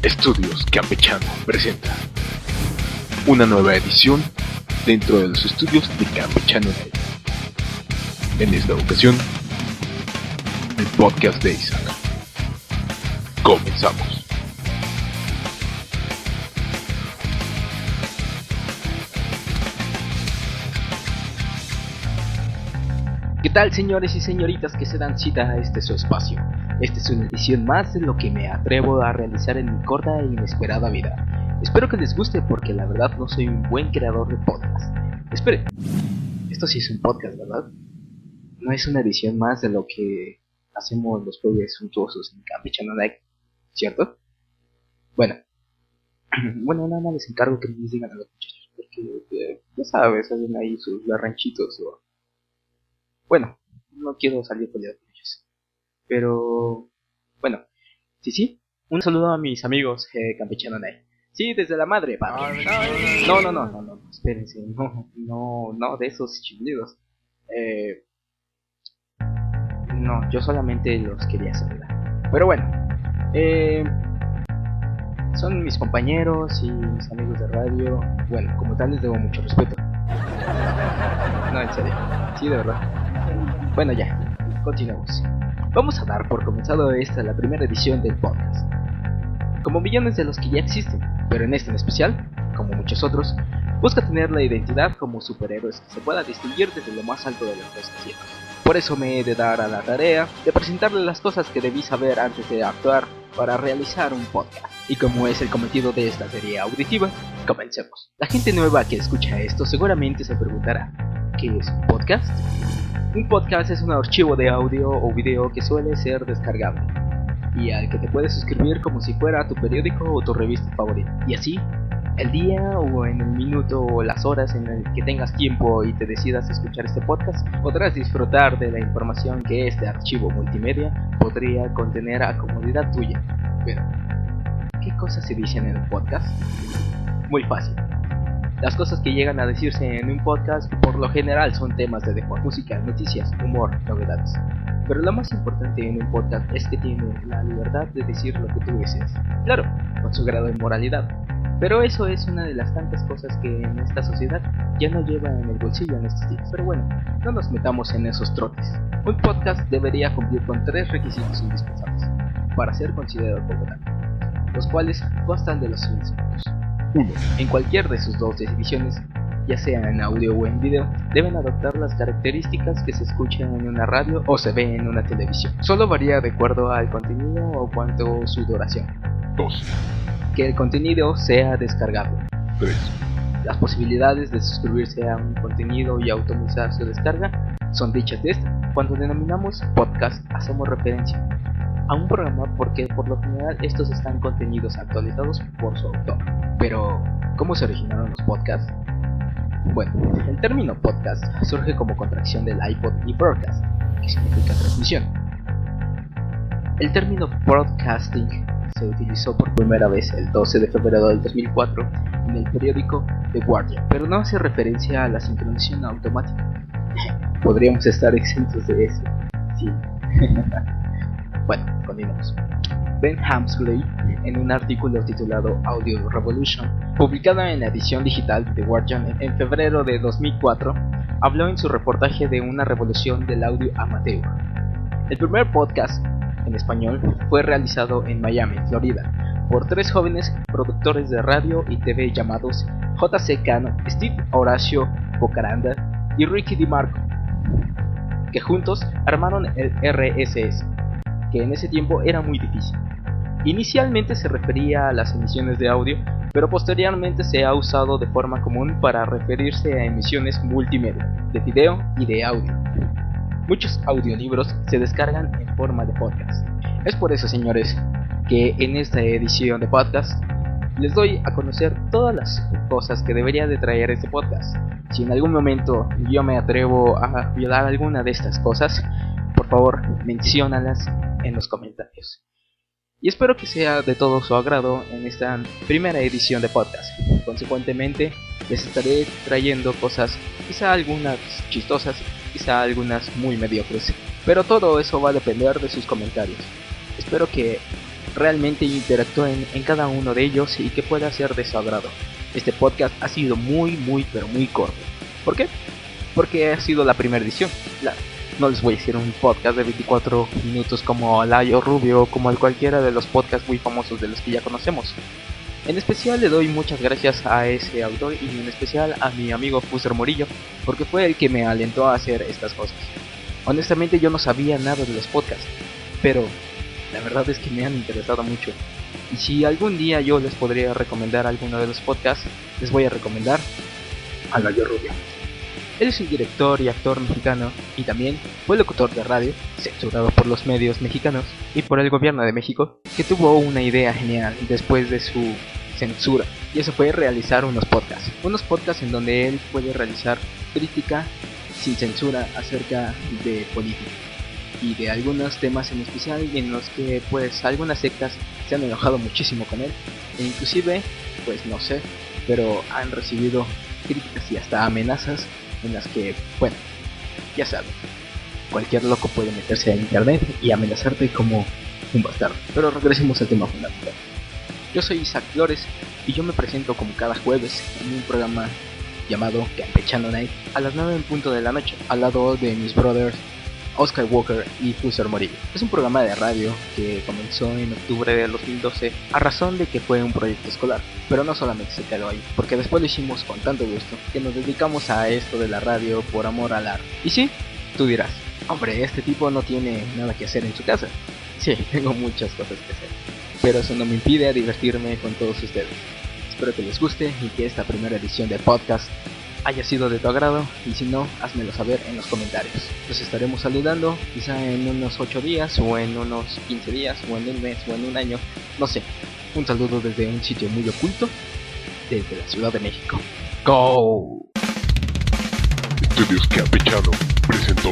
Estudios Campechano presenta una nueva edición dentro de los estudios de Campechano Night. En esta ocasión, el podcast de Isaac. Comenzamos. ¿Qué tal, señores y señoritas que se dan cita a este su espacio? Esta es una edición más de lo que me atrevo a realizar en mi corta e inesperada vida. Espero que les guste porque la verdad no soy un buen creador de podcast. Espere, esto sí es un podcast, ¿verdad? No es una edición más de lo que hacemos los jueves suntuosos en Campechano Night, ¿cierto? Bueno, nada más les encargo que les digan a los muchachos porque, ya sabes, hacen ahí sus berranchitos o... Bueno, no quiero salir peleado con ellos. Pero, bueno, sí. Un saludo a mis amigos Campechano Night. Sí, desde la madre, papi. No, espérense, no, de esos chiflidos. No, yo solamente los quería saludar. Pero bueno, son mis compañeros y mis amigos de radio. Bueno, como tal les debo mucho respeto. No, en serio, sí, de verdad. Bueno, ya, continuamos. Vamos a dar por comenzado la primera edición del podcast. Como millones de los que ya existen, pero en este en especial, como muchos otros, busca tener la identidad como superhéroes que se pueda distinguir desde lo más alto de los rascacielos. Por eso me he de dar a la tarea de presentarles las cosas que debí saber antes de actuar para realizar un podcast. Y como es el cometido de esta serie auditiva, comencemos. La gente nueva que escucha esto seguramente se preguntará, ¿qué es un podcast? Un podcast es un archivo de audio o video que suele ser descargable y al que te puedes suscribir como si fuera tu periódico o tu revista favorita. Y así, el día o en el minuto o las horas en el que tengas tiempo y te decidas escuchar este podcast, podrás disfrutar de la información que este archivo multimedia podría contener a comodidad tuya. Pero, ¿qué cosas se dicen en un podcast? Muy fácil. Las cosas que llegan a decirse en un podcast por lo general son temas de deporte, música, noticias, humor, novedades. Pero lo más importante en un podcast es que tiene la libertad de decir lo que tú deseas. Claro, con su grado de moralidad. Pero eso es una de las tantas cosas que en esta sociedad ya no lleva en el bolsillo en estos días. Pero bueno, no nos metamos en esos trotes. Un podcast debería cumplir con 3 requisitos indispensables para ser considerado como tal, los cuales constan de los siguientes puntos. 1. En cualquier de sus 2 ediciones, ya sea en audio o en video, deben adoptar las características que se escuchan en una radio o se ve en una televisión. Solo varía de acuerdo al contenido o cuanto su duración. 2. Que el contenido sea descargable. 3. Las posibilidades de suscribirse a un contenido y automatizar su descarga son dichas de esta. Cuando denominamos podcast, hacemos referencia a un programa porque por lo general estos están contenidos actualizados por su autor. Pero, ¿cómo se originaron los podcasts? Bueno, el término podcast surge como contracción del iPod y broadcast, que significa transmisión. El término broadcasting se utilizó por primera vez el 12 de febrero del 2004 en el periódico The Guardian, pero no hace referencia a la sincronización automática. Podríamos estar exentos de eso, sí. Bueno, continuamos. Ben Hamsley, en un artículo titulado Audio Revolution, publicado en la edición digital de The Guardian en febrero de 2004, habló en su reportaje de una revolución del audio amateur. El primer podcast en español fue realizado en Miami, Florida, por 3 jóvenes productores de radio y TV llamados J.C. Cano, Steve Horacio Bocaranda y Ricky DiMarco, que juntos armaron el RSS, que en ese tiempo era muy difícil. Inicialmente se refería a las emisiones de audio, pero posteriormente se ha usado de forma común para referirse a emisiones multimedia, de video y de audio. Muchos audiolibros se descargan en forma de podcast. Es por eso, señores, que en esta edición de podcast les doy a conocer todas las cosas que debería de traer este podcast. Si en algún momento yo me atrevo a violar alguna de estas cosas, por favor, menciónalas en los comentarios. Y espero que sea de todo su agrado en esta primera edición de podcast. Consecuentemente, les estaré trayendo cosas, quizá algunas chistosas, quizá algunas muy mediocres, pero todo eso va a depender de sus comentarios. Espero que realmente interactúen en cada uno de ellos y que pueda ser de su agrado. Este podcast ha sido muy corto. ¿Por qué? Porque ha sido la primera edición. No les voy a decir un podcast de 24 minutos como Layo Rubio o como cualquiera de los podcasts muy famosos de los que ya conocemos. En especial le doy muchas gracias a ese autor y en especial a mi amigo Fuser Morillo, porque fue el que me alentó a hacer estas cosas. Honestamente yo no sabía nada de los podcasts, pero la verdad es que me han interesado mucho. Y si algún día yo les podría recomendar alguno de los podcasts, les voy a recomendar a Layo Rubio. Él es un director y actor mexicano y también fue locutor de radio, censurado por los medios mexicanos y por el gobierno de México, que tuvo una idea genial después de su censura, y eso fue realizar unos podcasts en donde él puede realizar crítica sin censura acerca de política y de algunos temas en especial en los que pues algunas sectas se han enojado muchísimo con él e inclusive pues no sé, pero han recibido críticas y hasta amenazas en las que, bueno, ya saben, cualquier loco puede meterse a internet y amenazarte como un bastardo. Pero regresemos al tema fundamental. Yo soy Isaac Flores y yo me presento como cada jueves en un programa llamado Campechano Night a las 9 en punto de la noche, al lado de mis brothers Oscar Walker y Fuser Morillo. Es un programa de radio que comenzó en octubre de 2012 a razón de que fue un proyecto escolar, pero no solamente se quedó ahí, porque después lo hicimos con tanto gusto que nos dedicamos a esto de la radio por amor al arte. Y sí, tú dirás, hombre, este tipo no tiene nada que hacer en su casa. Sí, tengo muchas cosas que hacer, pero eso no me impide divertirme con todos ustedes. Espero que les guste y que esta primera edición de podcast haya sido de tu agrado, y si no, házmelo saber en los comentarios. Los estaremos saludando quizá en unos 8 días o en unos 15 días o en un mes o en un año, no sé. Un saludo desde un sitio muy oculto, desde la Ciudad de México. ¡Go! Estudios Campechano presentó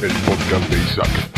el podcast de Isaac.